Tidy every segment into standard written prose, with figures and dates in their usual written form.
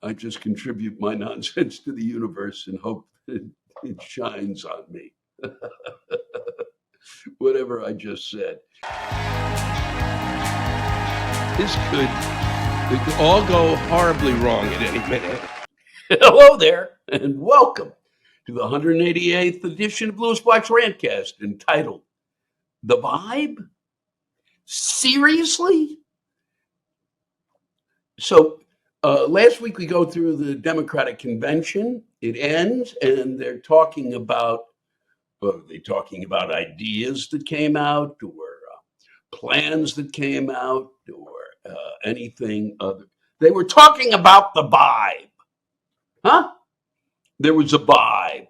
I just contribute my nonsense to the universe and hope that it shines on me. Whatever I just said. This could all go horribly wrong at any minute. Hello there, and welcome to the 188th edition of Lewis Black's Rantcast, entitled The Vibe? Seriously? So, last week we go through the Democratic convention. It ends, and they're talking about, are they talking about ideas that came out, or plans that came out, or anything other? They were talking about the vibe. Huh? There was a vibe.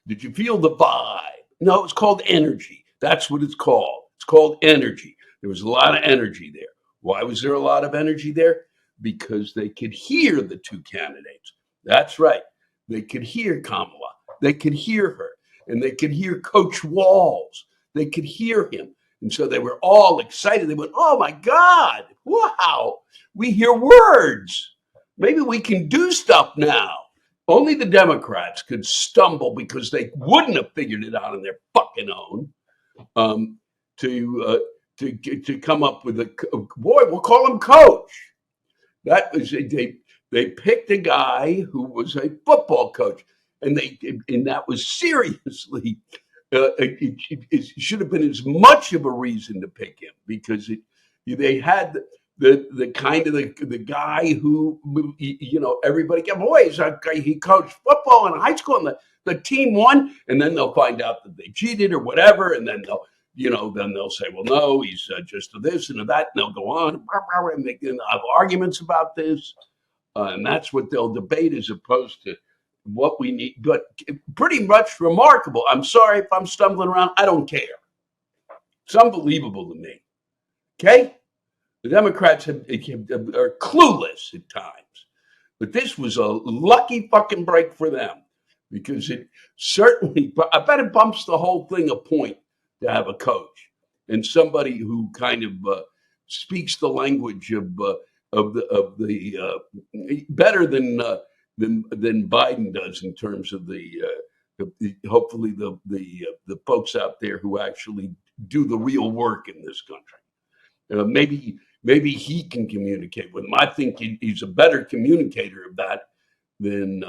Did you feel the vibe? No, it's called energy. That's what it's called. It's called energy. There was a lot of energy there. Why was there a lot of energy there? Because they could hear the two candidates. That's right. They could hear Kamala. They could hear her. And they could hear Coach Walz. They could hear him. And so they were all excited. They went, oh my God, wow, we hear words. Maybe we can do stuff now. Only the Democrats could stumble because they wouldn't have figured it out on their fucking own to come up with boy, we'll call him Coach. That was they picked a guy who was a football coach, and that was seriously. It should have been as much of a reason to pick him because they had the kind of the guy who everybody got boys. He coached football in high school, and the team won, and then they'll find out that they cheated or whatever, and then they'll say, well, no, he's just this and that, and they'll go on and they can have arguments about this, and that's what they'll debate as opposed to what we need. But pretty much remarkable. I'm sorry if I'm stumbling around. I don't care. It's unbelievable to me. Okay? The Democrats are clueless at times. But this was a lucky fucking break for them because it certainly, I bet it bumps the whole thing a point to have a coach and somebody who kind of speaks the language of the better than Biden does in terms of hopefully the folks out there who actually do the real work in this country. Maybe he can communicate with them. I think he's a better communicator of that than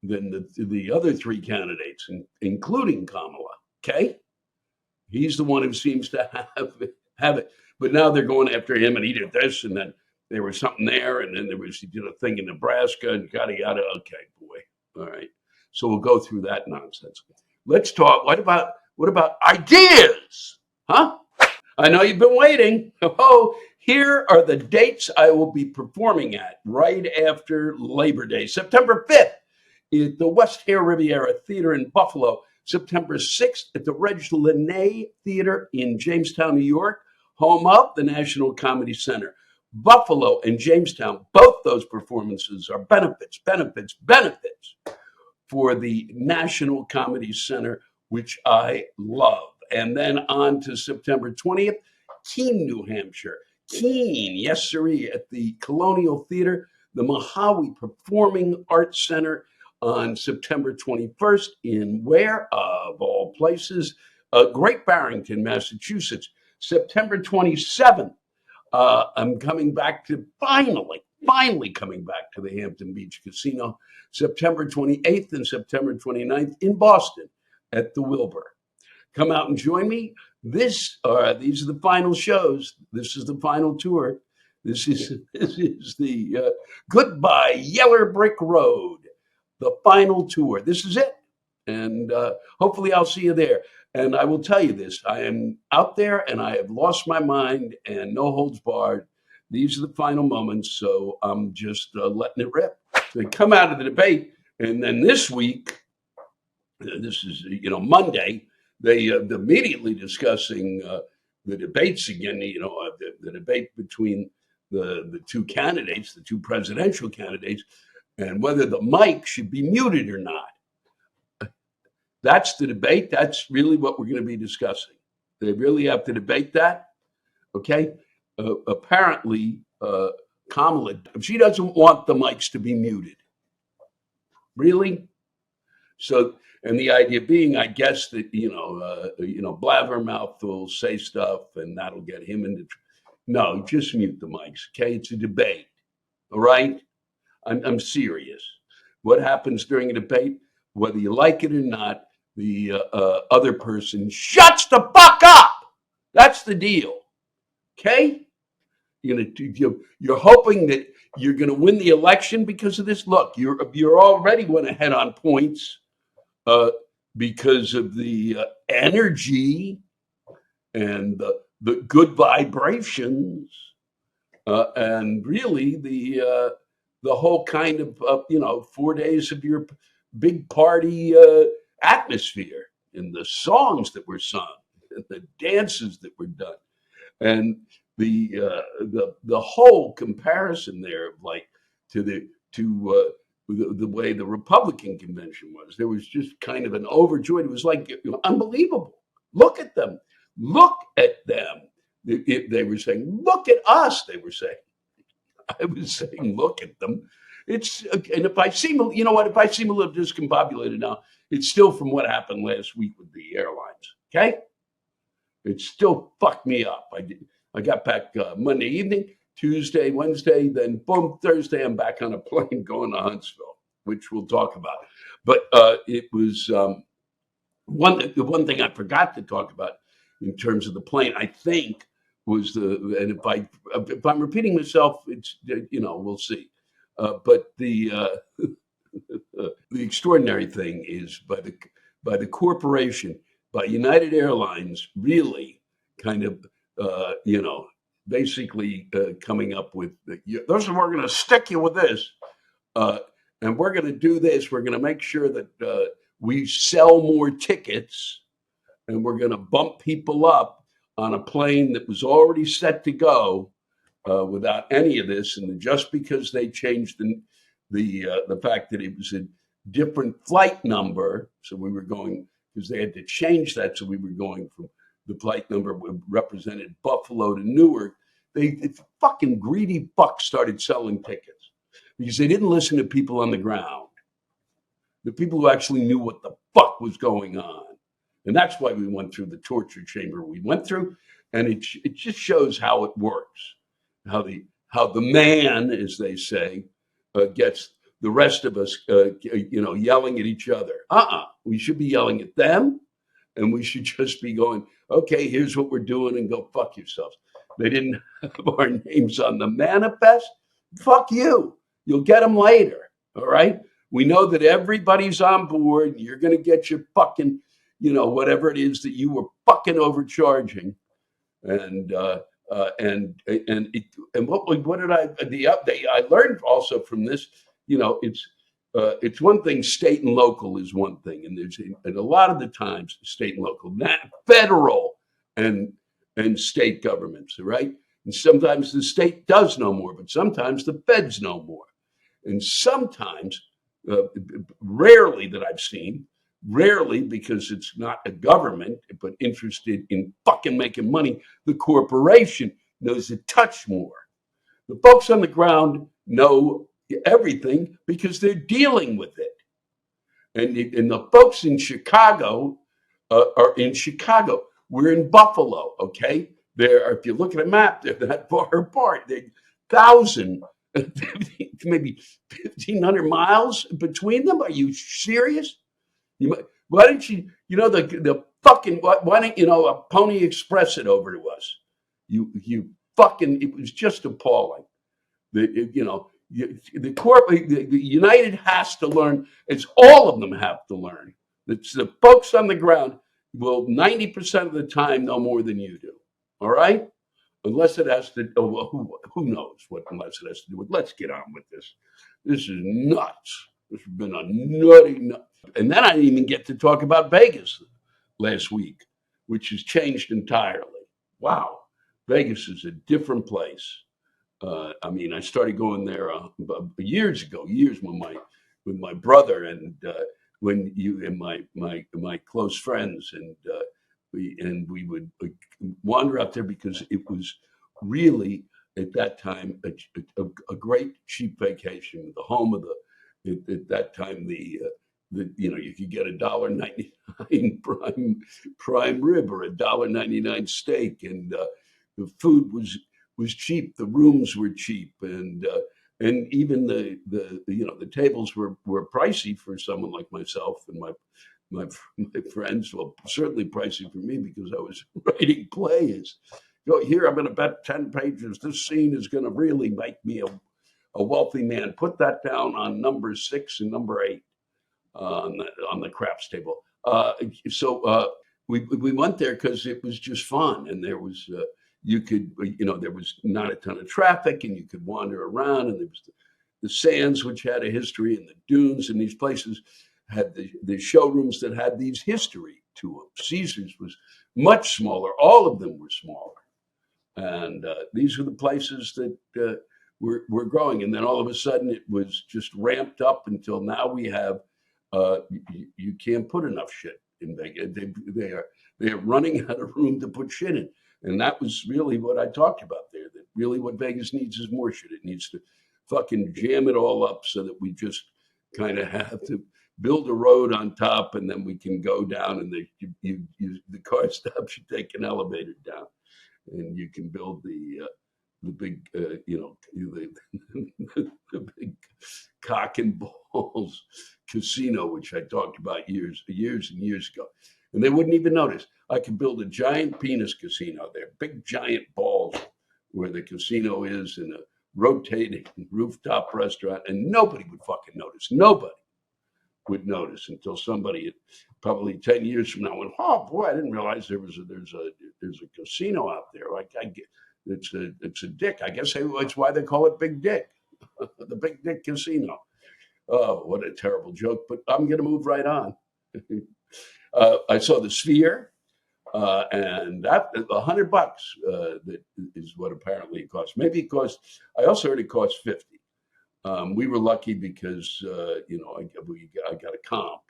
the other three candidates, including Kamala. Okay, he's the one who seems to have it. But now they're going after him, and he did this, and then there was something there, and then he did a thing in Nebraska, and yada yada. Okay, boy, all right. So we'll go through that nonsense. Let's talk. What about ideas? Huh? I know you've been waiting. Oh, here are the dates I will be performing at right after Labor Day. September 5th at the West Hair Riviera Theater in Buffalo. September 6th at the Reg Lene Theater in Jamestown, New York, home of the National Comedy Center. Buffalo and Jamestown, both those performances are benefits for the National Comedy Center, which I love. And then on to September 20th, Keene, New Hampshire. Keene, yes, sirree, at the Colonial Theater, the Mojave Performing Arts Center on September 21st in where, of all places, Great Barrington, Massachusetts. September 27th, I'm coming back to finally coming back to the Hampton Beach Casino. September 28th and September 29th in Boston at the Wilbur. Come out and join me. These are the final shows. This is the final tour. This is the Goodbye Yeller Brick Road, the final tour. This is it. And hopefully I'll see you there. And I will tell you this, I am out there and I have lost my mind and no holds barred. These are the final moments, so I'm just letting it rip. They come out of the debate, and then this week, this is Monday, they immediately discussing the debates again. The debate between the two candidates, the two presidential candidates, and whether the mic should be muted or not. That's the debate. That's really what we're going to be discussing. They really have to debate that. Okay. Apparently, Kamala, she doesn't want the mics to be muted. Really? So, and the idea being, I guess that Blabbermouth will say stuff, and that'll get him into. No, just mute the mics, okay? It's a debate, all right? I'm serious. What happens during a debate, whether you like it or not, the other person shuts the fuck up. That's the deal, okay? You're hoping that you're going to win the election because of this. Look, you're already went ahead on points uh, because of the energy and the good vibrations, and really the whole kind of 4 days of your big party atmosphere, and the songs that were sung, and the dances that were done, and the whole comparison there of like to the way the Republican convention was. There was just kind of an overjoyed. It was like unbelievable. Look at them. Look at them. They were saying, "Look at us." They were saying. I was saying, "Look at them." And if I seem, you know what? If I seem a little discombobulated now, it's still from what happened last week with the airlines. Okay, it still fucked me up. I got back Monday evening, Tuesday, Wednesday, then boom, Thursday, I'm back on a plane going to Huntsville, which we'll talk about. But it was the one thing I forgot to talk about in terms of the plane, I think, was and if I'm repeating myself, it's we'll see. But the extraordinary thing is by the corporation, by United Airlines, really kind of basically coming up with those. We're going to stick you with this, uh, and we're going to do this. We're going to make sure that we sell more tickets, and we're going to bump people up on a plane that was already set to go without any of this. And just because they changed the fact that it was a different flight number, so we were going because they had to change that, so we were going from the flight number represented Buffalo to Newark. The fucking greedy fucks started selling tickets because they didn't listen to people on the ground, the people who actually knew what the fuck was going on. And that's why we went through the torture chamber we went through. And it just shows how it works, how the man, as they say, gets the rest of us, yelling at each other. We should be yelling at them, and we should just be going, okay, here's what we're doing, and go fuck yourselves. They didn't have our names on the manifest. Fuck you. You'll get them later. All right. We know that everybody's on board. You're going to get your fucking, whatever it is that you were fucking overcharging. And and what did the update I learned also from this, it's one thing. State and local is one thing, and a lot of the times state and local, not federal and state governments, right? And sometimes the state does know more, but sometimes the feds know more, and sometimes, uh, rarely that I've seen, rarely because it's not a government, but interested in fucking making money, the corporation knows a touch more. The folks on the ground know everything because they're dealing with it. And the folks in Chicago are in Chicago. We're in Buffalo, okay? If you look at a map, they're not far apart. They're 1,000, maybe 1,500 miles between them. Are you serious? Why don't the fucking, why don't a Pony Express it over to us? You fucking, it was just appalling. The United has to learn. It's all of them have to learn. It's the folks on the ground will 90% of the time know more than you do. All right, unless it has to. Oh, well, who knows what unless it has to do with? Let's get on with this. This is nuts. This has been a nutty. And then I didn't even get to talk about Vegas last week, which has changed entirely. Wow, Vegas is a different place. I mean, I started going there years ago, with my brother, and when you and my close friends, and we would wander out there because it was really at that time a great cheap vacation, the home of At that time, you could get $1.99 prime rib or $1.99 steak, and the food was cheap. The rooms were cheap, and even the tables were pricey for someone like myself and my my friends. Well, certainly pricey for me because I was writing plays. Go here, I'm going to bet 10 pages. This scene is going to really make me a wealthy man. Put that down on number 6 and number 8 on the craps table. We went there because it was just fun, and there was there was not a ton of traffic, and you could wander around, and there was the sands, which had a history, and the dunes, and these places had the showrooms that had these history to them. Caesar's was much smaller. All of them were smaller, and these were the places that were growing. And then all of a sudden, it was just ramped up until now we have. You can't put enough shit in Vegas. They are running out of room to put shit in, and that was really what I talked about there. That really what Vegas needs is more shit. It needs to fucking jam it all up so that we just kind of have to build a road on top, and then we can go down, and the car stops. You take an elevator down, and you can build the big, the big cock and balls casino, which I talked about years and years ago, and they wouldn't even notice. I could build a giant penis casino there, big giant balls where the casino is, in a rotating rooftop restaurant, and nobody would fucking notice. Nobody would notice until somebody, probably 10 years from now, went, "Oh boy, I didn't realize there's a casino out there. Like I get." It's a dick. I guess that's why they call it Big Dick, the Big Dick Casino. Oh, what a terrible joke! But I'm going to move right on. I saw the Sphere, and that $100. That is what apparently it cost. Maybe it cost. I also heard it cost 50. We were lucky because I got a comp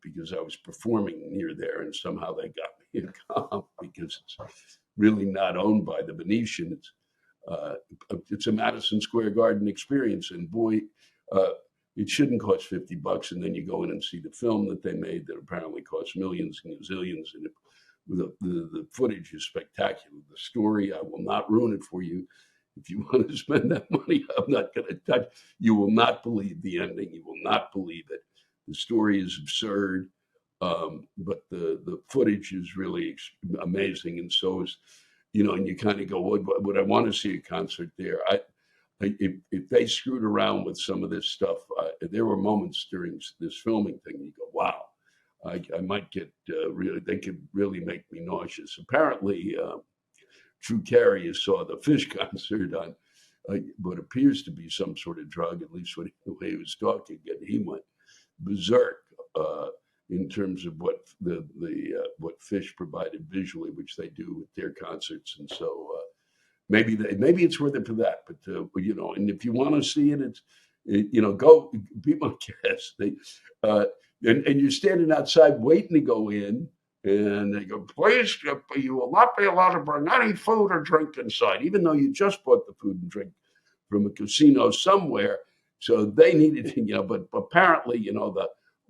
because I was performing near there, and somehow they got me a comp because it's really not owned by the Venetian. It's a Madison Square Garden experience, and boy, it shouldn't cost $50. And then you go in and see the film that they made that apparently costs millions and zillions, and the footage is spectacular. The story, I will not ruin it for you. If you want to spend that money, I'm not going to touch. You will not believe the ending. You will not believe it. The story is absurd, but the footage is really amazing, and so is, and you kind of go, would I want to see a concert there? If they screwed around with some of this stuff, there were moments during this filming thing, you go, wow, I might get they could really make me nauseous. Apparently, Drew Carey saw the Fish concert on what appears to be some sort of drug, at least the way he was talking, and he went berserk in terms of what what Fish provided visually, which they do with their concerts, and so maybe it's worth it for that. But and if you want to see it, go be my guest. And you're standing outside waiting to go in. And they go, please, you will not be allowed to bring any food or drink inside, even though you just bought the food and drink from a casino somewhere. So they needed to, but apparently,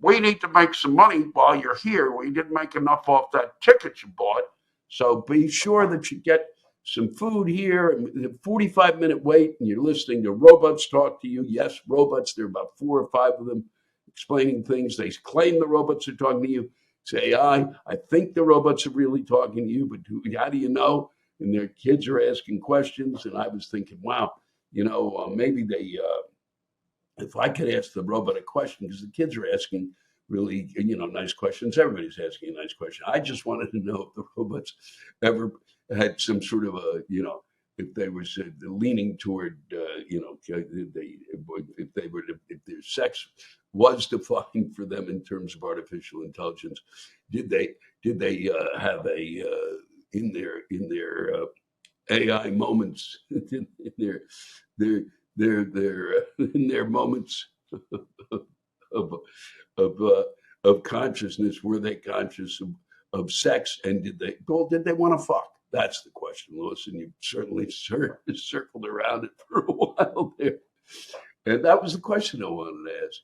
we need to make some money while you're here. We didn't make enough off that ticket you bought. So be sure that you get some food here. And a 45-minute wait, and you're listening to robots talk to you. Yes, robots. There are about 4 or 5 of them explaining things. They claim the robots are talking to you. It's AI. I think the robots are really talking to you, but how do you know? And their kids are asking questions, and I was thinking, wow, maybe they, if I could ask the robot a question, because the kids are asking really, nice questions. Everybody's asking a nice question. I just wanted to know if the robots ever had some sort of if they were leaning toward, if their sex was defined for them in terms of artificial intelligence, did they have a in their AI moments, in their moments of consciousness, were they conscious of sex, and did they want to fuck? That's the question, Lewis, and you certainly circled around it for a while there. And that was the question I wanted to ask.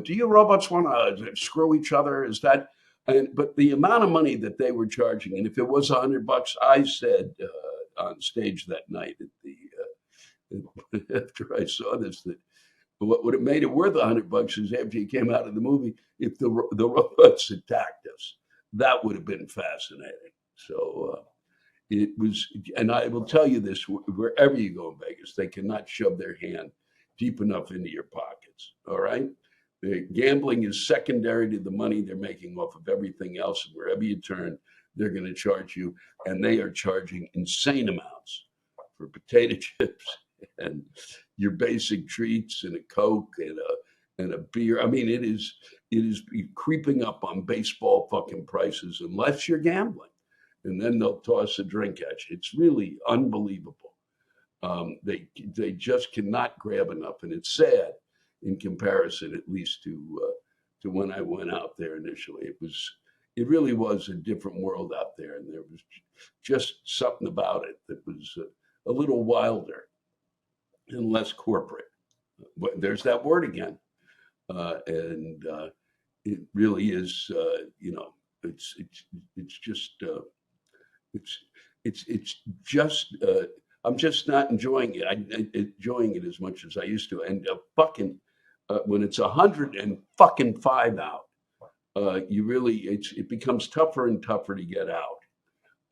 Do you robots want to screw each other? Is that? But the amount of money that they were charging, and if it was $100, I said on stage that night at the after I saw this that what would have made it worth $100 is after you came out of the movie, if the robots attacked us, that would have been fascinating. So it was, and I will tell you this: wherever you go in Vegas, they cannot shove their hand deep enough into your pockets. All right, the gambling is secondary to the money they're making off of everything else, and wherever you turn, they're going to charge you, and they are charging insane amounts for potato chips and your basic treats and a Coke and a beer. I mean, it is creeping up on baseball fucking prices unless you're gambling, and then they'll toss a drink at you. It's really unbelievable. They just cannot grab enough, and it's sad in comparison, at least to when I went out there initially. It really was a different world out there, and there was just something about it that was a little wilder and less corporate. But there's that word again, and it really is. It's just it's just. I'm just not enjoying it. I'm enjoying it as much as I used to. And when it's 105 out, it becomes tougher and tougher to get out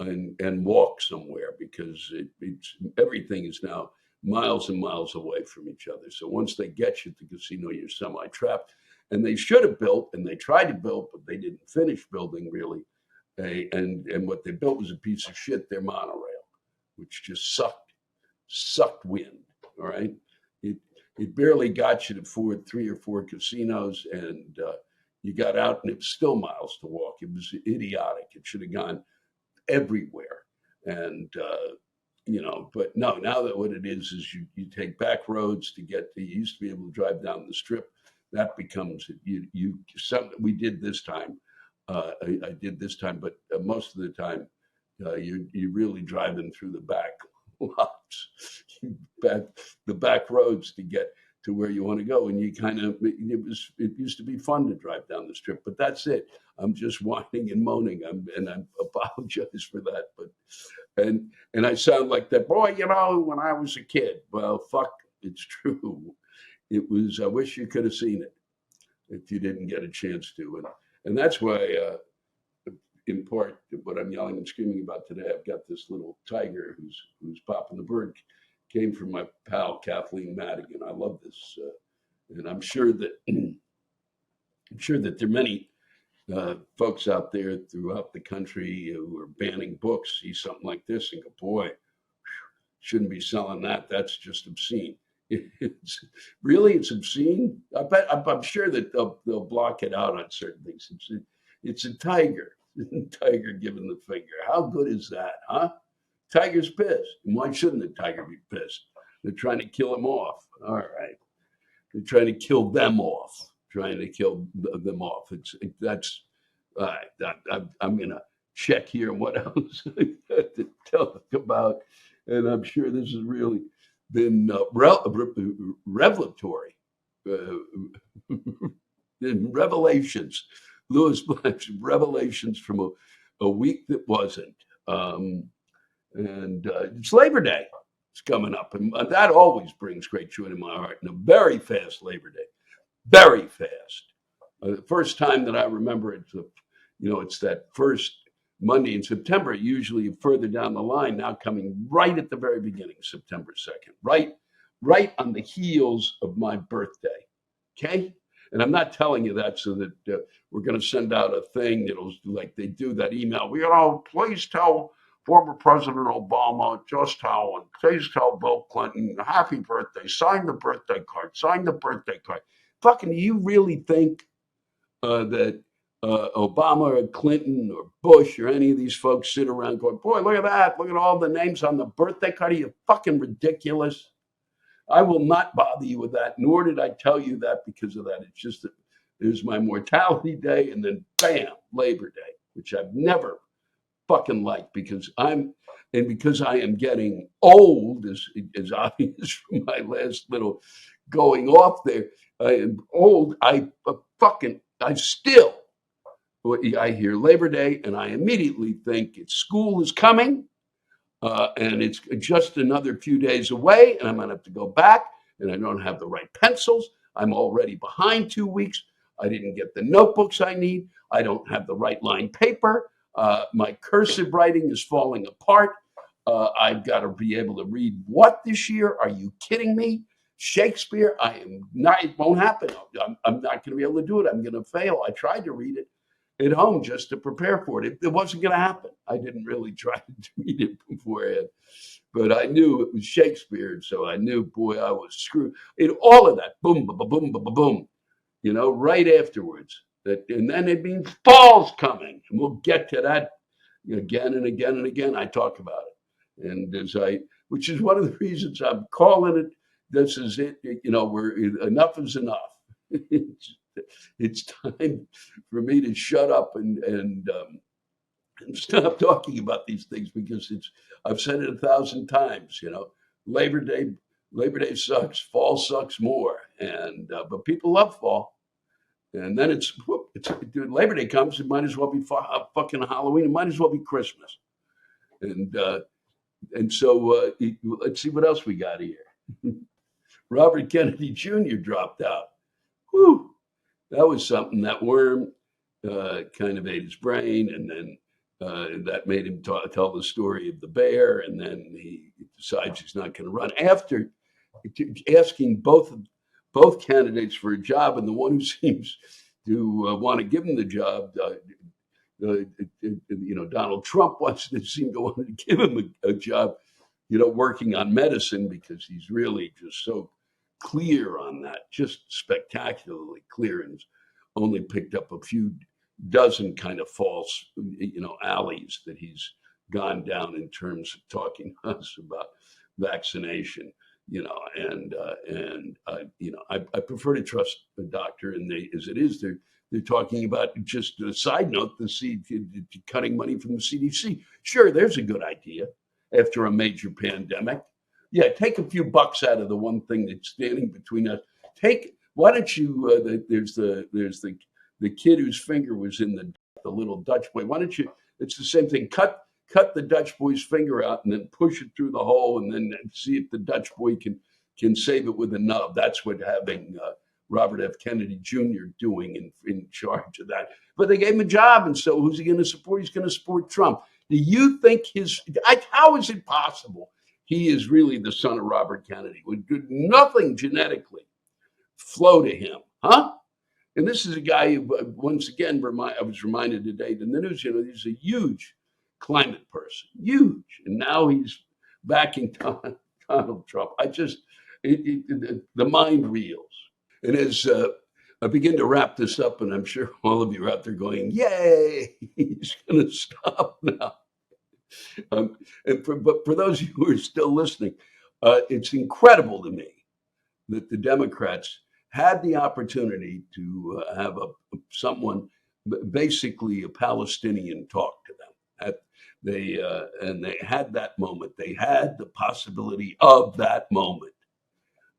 and walk somewhere because it's everything is now miles and miles away from each other. So once they get you at the casino, you're semi-trapped. And they should have built, and they tried to build, but they didn't finish building really. And what they built was a piece of shit, their monorail, which just sucked wind. All right. It barely got you to 3 or 4 casinos, and you got out, and it was still miles to walk. It was idiotic. It should have gone everywhere. And but no, now that what it is you take back roads to get to. You used to be able to drive down the strip. That becomes we did this time. I did this time, but most of the time you're really driving through the back lots, the back roads to get to where you want to go. And you it used to be fun to drive down the strip, but that's it. I'm just whining and moaning. And I apologize for that, but and I sound like that boy, when I was a kid. Well, fuck, it's true. It was. I wish you could have seen it if you didn't get a chance to, and that's why, in part, what I'm yelling and screaming about today. I've got this little tiger who's popping the bird. Came from my pal Kathleen Madigan. I love this, and I'm sure that there are many folks out there throughout the country who are banning books see something like this and go, boy, shouldn't be selling that. That's just obscene. It's obscene. I'm sure that they'll block it out on certain things. It's a tiger. Tiger giving the finger. How good is that, huh? Tiger's pissed. And why shouldn't the tiger be pissed? They're trying to kill him off. All right. They're trying to kill them off. Trying to kill them off. That's all right. I'm going to check here what else I got to talk about. And I'm sure this has really been revelatory. Revelations. Lewis Black's revelations from a week that wasn't. And it's Labor Day. It's coming up. And that always brings great joy to my heart. And a very fast Labor Day. Very fast. The first time that I remember it's that first Monday in September, usually further down the line, now coming right at the very beginning, September 2nd, right on the heels of my birthday. Okay? And I'm not telling you that so that we're going to send out a thing that'll, like they do that email. Please tell former President Obama just how, and please tell Bill Clinton, happy birthday, sign the birthday card. Fucking, do you really think that Obama or Clinton or Bush or any of these folks sit around going, boy, look at that. Look at all the names on the birthday card. Are you fucking ridiculous? I will not bother you with that, nor did I tell you that because of that. It's just that there's my mortality day and then bam, Labor Day, which I've never fucking liked because I am getting old, as obvious from my last little going off there. I am old. I hear Labor Day and I immediately think it's school is coming. And it's just another few days away, and I'm going to have to go back, and I don't have the right pencils. I'm already behind 2 weeks. I didn't get the notebooks I need. I don't have the right line paper. My cursive writing is falling apart. I've got to be able to read what this year? Are you kidding me? Shakespeare? I am not. It won't happen. I'm not going to be able to do it. I'm going to fail. I tried to read it at home just to prepare for it. It wasn't going to happen. I didn't really try to read it beforehand, but I knew it was Shakespeare, so I knew, boy, I was screwed. In all of that, boom, boom, boom, boom, boom, right afterwards. And then it means fall's coming, and we'll get to that again and again and again. I talk about it, and which is one of the reasons I'm calling it. This is it. Enough is enough. It's time for me to shut up and stop talking about these things because I've said it 1,000 times. Labor Day sucks. Fall sucks more, and but people love fall. And then Labor Day comes. It might as well be fucking Halloween. It might as well be Christmas. And so let's see what else we got here. Robert Kennedy Jr. dropped out. Whew. That was something. That worm kind of ate his brain, and then that made him tell the story of the bear, and then he decides he's not going to run after asking both candidates for a job, and the one who seems to want to give him the job, Donald Trump seemed to want to give him a job, working on medicine because he's really just so clear on that, just spectacularly clear, and only picked up a few dozen kind of false, alleys that he's gone down in terms of talking to us about vaccination, I prefer to trust the doctor, and they're talking about, just a side note, cutting money from the CDC. Sure, there's a good idea after a major pandemic. Yeah, take a few bucks out of the one thing that's standing between us. Why don't you? There's the kid whose finger was in the little Dutch boy. Why don't you? It's the same thing. Cut the Dutch boy's finger out and then push it through the hole, and then see if the Dutch boy can save it with a nub. That's what having Robert F. Kennedy Jr. doing in charge of that. But they gave him a job, and so who's he going to support? He's going to support Trump. Do you think how is it possible he is really the son of Robert Kennedy? Would nothing genetically flow to him, huh? And this is a guy who, once again, I was reminded today in the news, he's a huge climate person, huge. And now he's backing Donald Trump. The mind reels. And as I begin to wrap this up, and I'm sure all of you are out there going, yay, he's going to stop now. But for those of you who are still listening, it's incredible to me that the Democrats had the opportunity to have someone, basically a Palestinian, talk to them. And they had that moment. They had the possibility of that moment.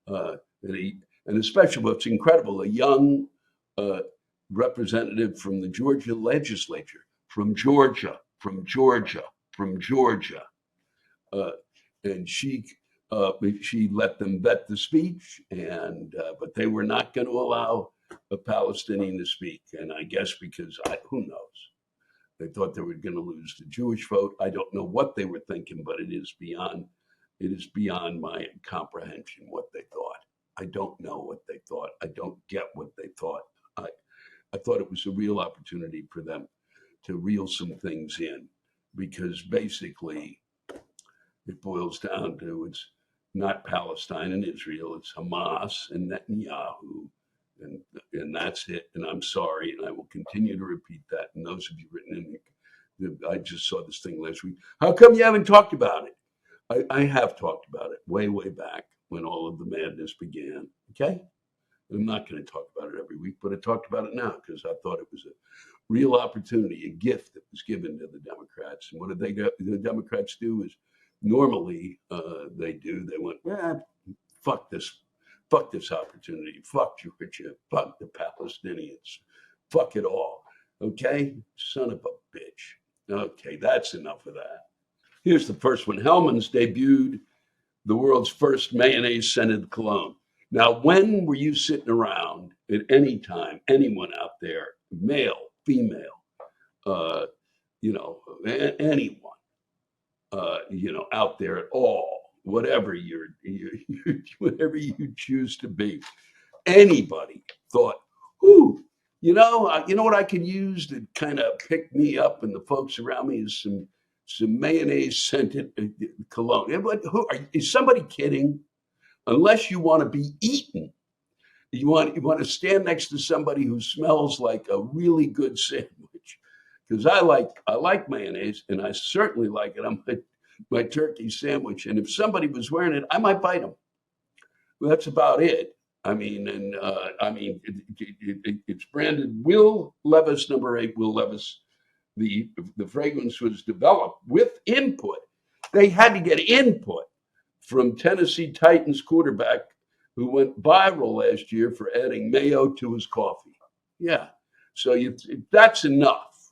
And especially what's incredible, a young representative from the Georgia legislature, from Georgia, and she let them vet the speech, but they were not going to allow a Palestinian to speak. And I guess because who knows, they thought they were going to lose the Jewish vote. I don't know what they were thinking, but it is beyond my comprehension what they thought. I don't know what they thought. I don't get what they thought. I thought it was a real opportunity for them to reel some things in, because basically it boils down to, it's not Palestine and Israel, it's Hamas and Netanyahu, and that's it. And I'm sorry, and I will continue to repeat that. And those of you written in, I just saw this thing last week. How come you haven't talked about it? I have talked about it way back when all of the madness began. Okay, I'm not going to talk about it every week, but I talked about it now because I thought it was a real opportunity, a gift that was given to the Democrats. And what did the Democrats do? Is normally they went, fuck this Fuck this opportunity. Fuck Georgia. Fuck the Palestinians. Fuck it all. Okay? Son of a bitch. Okay, that's enough of that. Here's the first one. Hellman's debuted the world's first mayonnaise-scented cologne. Now, when were you sitting around at any time, anyone out there, male, female, uh, anyone, out there at all, whatever whatever you choose to be, anybody thought, "Ooh, you know what I could use to kind of pick me up and the folks around me is some mayonnaise scented cologne." Is somebody kidding? Unless you want to be eaten, you want to stand next to somebody who smells like a really good sandwich. Because I like mayonnaise, and I certainly like it on my turkey sandwich. And if somebody was wearing it, I might bite them. Well, that's about it. It's branded Will Levis #8. Will Levis. The fragrance was developed with input. They had to get input from Tennessee Titans quarterback who went viral last year for adding mayo to his coffee. Yeah, so that's enough.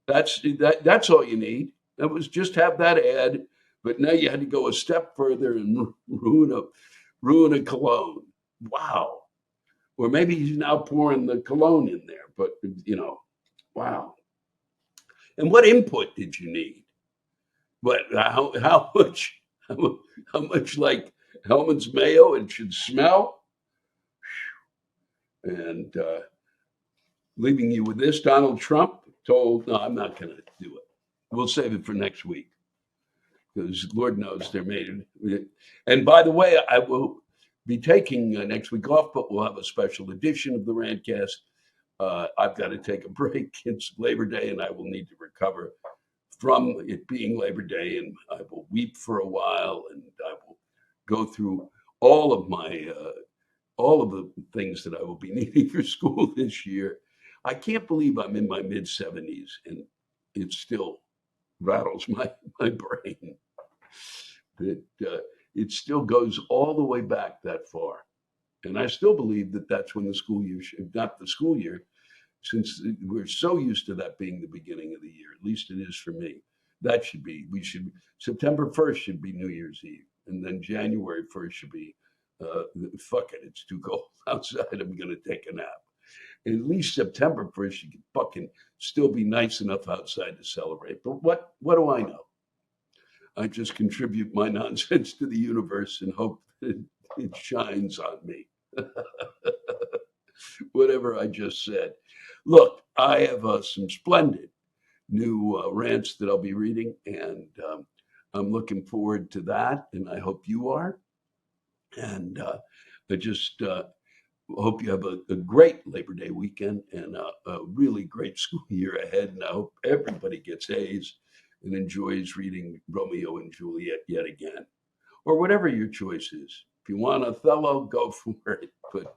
That's all you need. That was just have that ad, but now you had to go a step further and ruin a cologne. Wow. Or maybe he's now pouring the cologne in there, but wow. And what input did you need? But how much how much like Hellman's mayo it should smell? And leaving you with this, Donald Trump told, no, I'm not going to do it. We'll save it for next week because Lord knows they're made it. And by the way, I will be taking next week off, but we'll have a special edition of the Rantcast. I've got to take a break. It's Labor Day, and I will need to recover from it being Labor Day, and I will weep for a while, and I will go through all of the things that I will be needing for school this year. I can't believe I'm in my mid-70s, and it still rattles my brain that it still goes all the way back that far. And I still believe that that's when the school year not the school year, since we're so used to that being the beginning of the year, at least it is for me. September 1st should be New Year's Eve. And then January 1st should be, fuck it, it's too cold outside. I'm going to take a nap. At least September 1st, you can fucking still be nice enough outside to celebrate. But what do I know? I just contribute my nonsense to the universe and hope that it shines on me. Whatever I just said. Look, I have some splendid new rants that I'll be reading, and I'm looking forward to that, and I hope you are. And I just hope you have a great Labor Day weekend and a really great school year ahead. And I hope everybody gets A's and enjoys reading Romeo and Juliet yet again, or whatever your choice is. If you want Othello, go for it. But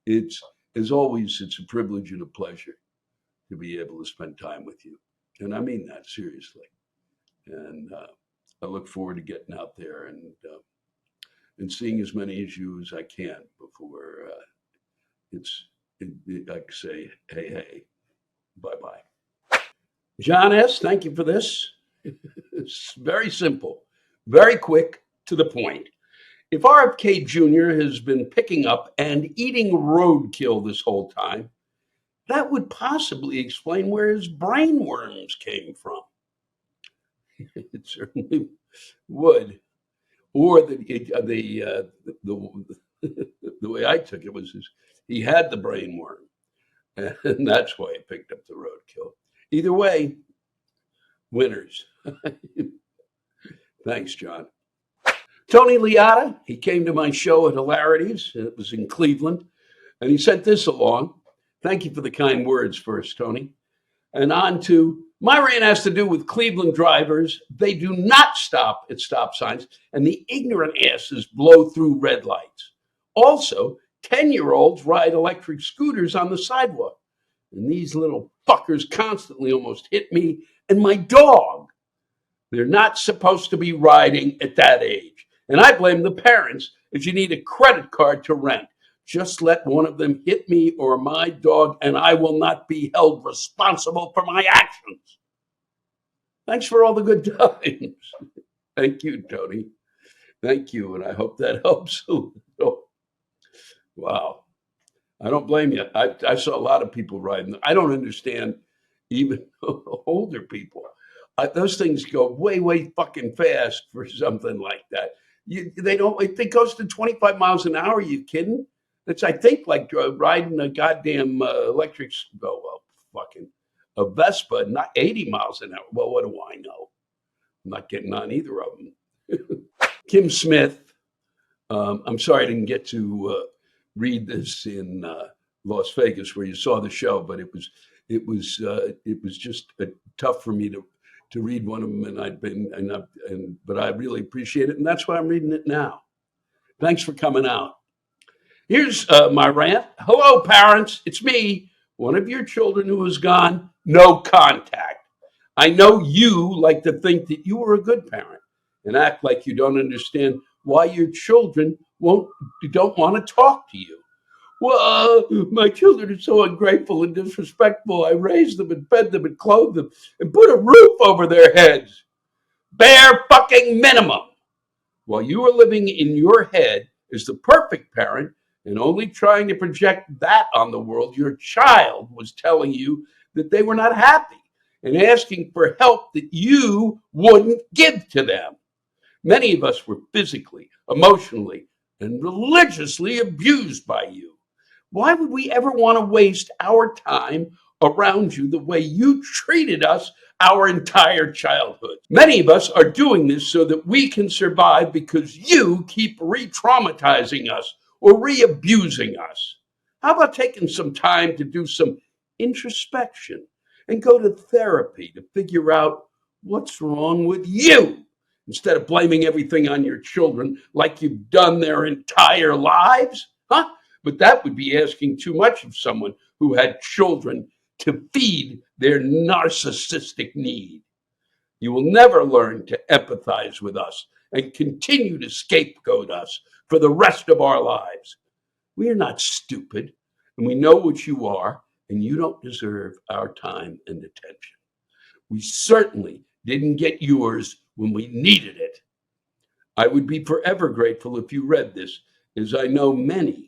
it's, as always, it's a privilege and a pleasure to be able to spend time with you. And I mean that seriously. And I look forward to getting out there and seeing as many of you as I can before I say, hey, bye-bye. John S., thank you for this. It's very simple, very quick, to the point. If RFK Jr. has been picking up and eating roadkill this whole time, that would possibly explain where his brain worms came from. It certainly would. Or the way I took it was he had the brain worm, and that's why he picked up the roadkill. Either way, winners. Thanks, John. Tony Liotta, he came to my show at Hilarities. It was in Cleveland, and he sent this along. Thank you for the kind words first, Tony. And on to my rant has to do with Cleveland drivers. They do not stop at stop signs, and the ignorant asses blow through red lights. Also, 10-year-olds ride electric scooters on the sidewalk. And these little fuckers constantly almost hit me and my dog. They're not supposed to be riding at that age. And I blame the parents as you need a credit card to rent. Just let one of them hit me or my dog, and I will not be held responsible for my actions. Thanks for all the good times. Thank you, Tony. Thank you, and I hope that helps. Wow. I don't blame you. I saw a lot of people riding. I don't understand even older people. Those things go way, way fucking fast for something like that. They don't. It goes to 25 miles an hour. You kidding? It's I think like riding a goddamn electric. Well, fucking a Vespa, not 80 miles an hour. Well, what do I know? I'm not getting on either of them. Kim Smith. I'm sorry I didn't get to read this in Las Vegas where you saw the show, but it was just tough for me to read one of them, but I really appreciate it, and that's why I'm reading it now. Thanks for coming out. Here's my rant. Hello, parents. It's me, one of your children who is gone. No contact. I know you like to think that you were a good parent and act like you don't understand why your children don't want to talk to you. Well, my children are so ungrateful and disrespectful. I raised them and fed them and clothed them and put a roof over their heads. Bare fucking minimum. While you are living in your head as the perfect parent and only trying to project that on the world, your child was telling you that they were not happy and asking for help that you wouldn't give to them. Many of us were physically, emotionally, and religiously abused by you. Why would we ever want to waste our time around you the way you treated us our entire childhood? Many of us are doing this so that we can survive because you keep re-traumatizing us or re-abusing us. How about taking some time to do some introspection and go to therapy to figure out what's wrong with you instead of blaming everything on your children like you've done their entire lives? Huh? But that would be asking too much of someone who had children to feed their narcissistic need. You will never learn to empathize with us and continue to scapegoat us for the rest of our lives. We are not stupid, and we know what you are, and you don't deserve our time and attention. We certainly didn't get yours when we needed it. I would be forever grateful if you read this, as I know many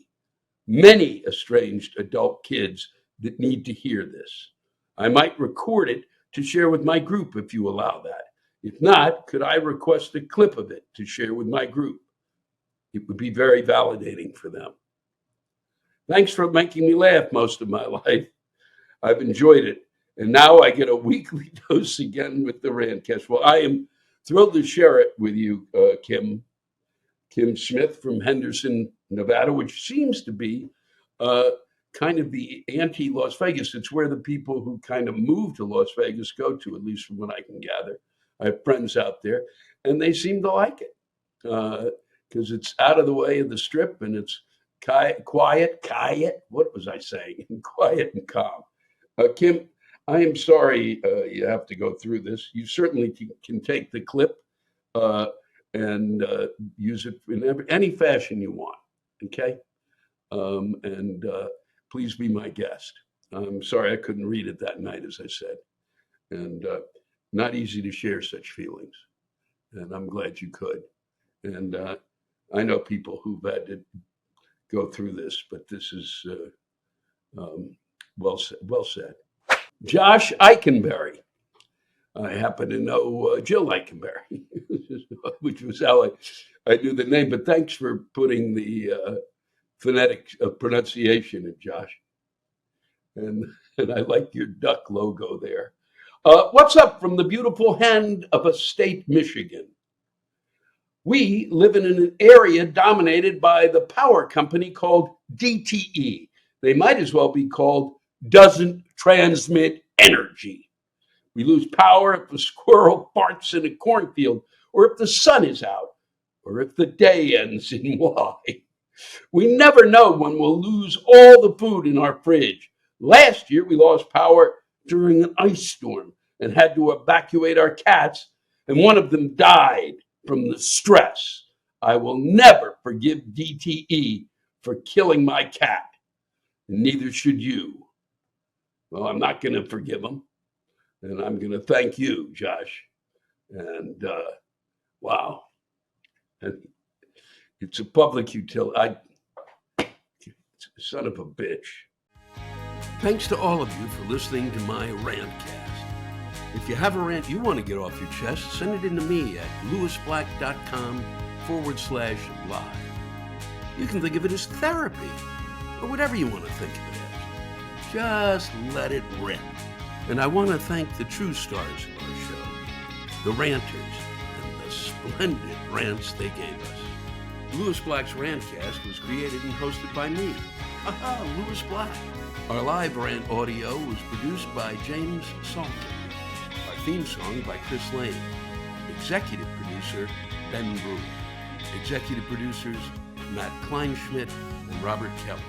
estranged adult kids that need to hear this. I might record it to share with my group if you allow that. If not, could I request a clip of it to share with my group? It would be very validating for them. Thanks for making me laugh most of my life. I've enjoyed it. And now I get a weekly dose again with the Rantcast. Well, I am thrilled to share it with you, Kim Smith from Henderson, Nevada, which seems to be kind of the anti-Las Vegas. It's where the people who kind of move to Las Vegas go to, at least from what I can gather. I have friends out there, and they seem to like it because it's out of the way of the Strip, and it's quiet. What was I saying? Quiet and calm. Kim, I am sorry you have to go through this. You certainly can take the clip and use it in any fashion you want, okay? And please be my guest. I'm sorry I couldn't read it that night, as I said. And not easy to share such feelings. And I'm glad you could. And I know people who've had to go through this, but this is well said. Josh Eikenberry. I happen to know Jill Eikenberry, which was how I knew the name. But thanks for putting the phonetic pronunciation in, Josh. And I like your duck logo there. What's up from the beautiful hand of a state, Michigan? We live in an area dominated by the power company called DTE. They might as well be called doesn't transmit energy. We lose power if a squirrel farts in a cornfield, or if the sun is out, or if the day ends in Y. We never know when we'll lose all the food in our fridge. Last year, we lost power during an ice storm and had to evacuate our cats, and one of them died from the stress. I will never forgive DTE for killing my cat, and neither should you. Well, I'm not going to forgive him, and I'm going to thank you, Josh. And wow, it's a public utility. Son of a bitch. Thanks to all of you for listening to my Rantcast. If you have a rant you want to get off your chest, send it in to me at lewisblack.com/live. You can think of it as therapy, or whatever you want to think of it as. Just let it rip. And I want to thank the true stars of our show, the ranters, and the splendid rants they gave us. Lewis Black's Rantcast was created and hosted by me, Lewis Black. Our live rant audio was produced by James Salter. Our theme song by Chris Lane. Executive producer, Ben Brewer. Executive producers, Matt Kleinschmidt and Robert Kelly.